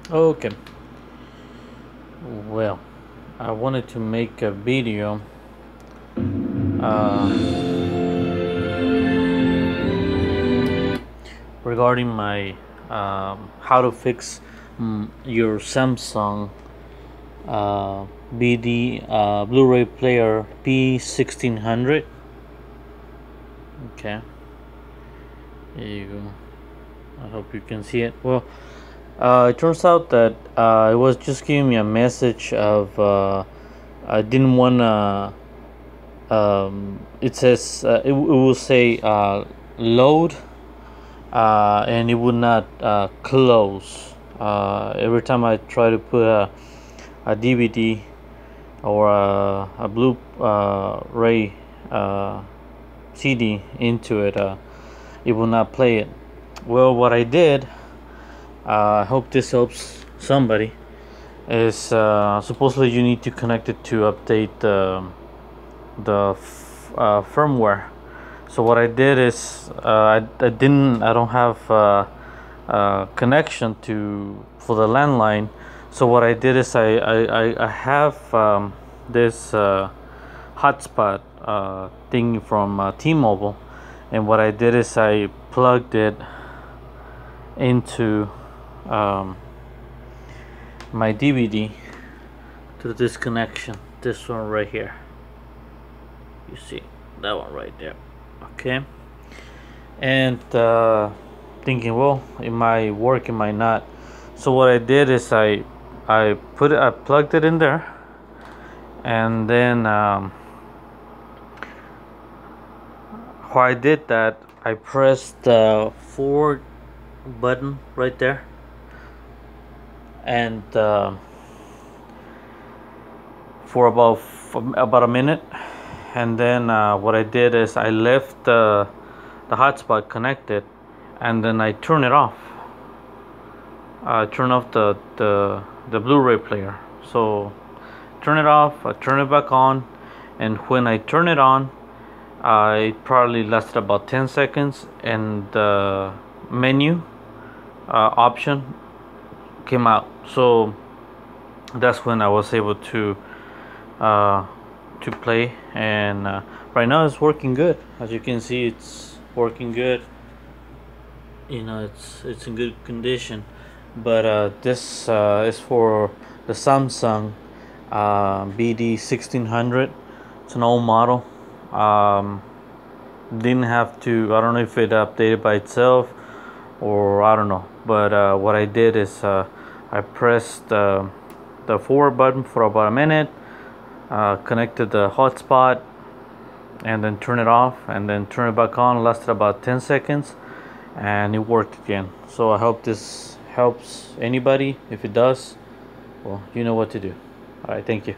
Okay, well, I wanted to make a video regarding my how to fix your Samsung BD Blu-ray player P1600. Okay, here you go. I hope you can see it. Well, it turns out that it was just giving me a message of I didn't want to. It says it will say load, and it would not close. Every time I try to put a DVD or a Blu-ray CD into it, it will not play it. Well, what I did, I hope this helps somebody, is supposedly you need to connect it to update the firmware. So what I did is I don't have connection to for the landline. So what I did is I have this hotspot thing from T-Mobile, and what I did is I plugged it into my DVD to this connection, this one right here. You see that one right there. Okay, and thinking, well, it might work, it might not. So what I did is I plugged it in there, and then while I did that, I pressed the forward button right there, and for about a minute, and then what I did is I left the hotspot connected, and then I turn it off. Turn off the Blu-ray player. So turn it off, I turn it back on, and when I turn it on, it probably lasted about 10 seconds, and the menu option came out. So that's when I was able to play, and right now it's working good. As you can see, it's working good. You know, it's in good condition. But this is for the Samsung BD1600. It's an old model. Didn't have to, I don't know if it updated by itself, or I don't know, but what I did is I pressed the forward button for about a minute, connected the hotspot, and then turn it off, and then turn it back on. Lasted about 10 seconds, and it worked again. So I hope this helps anybody. If it does, well, you know what to do. All right, thank you.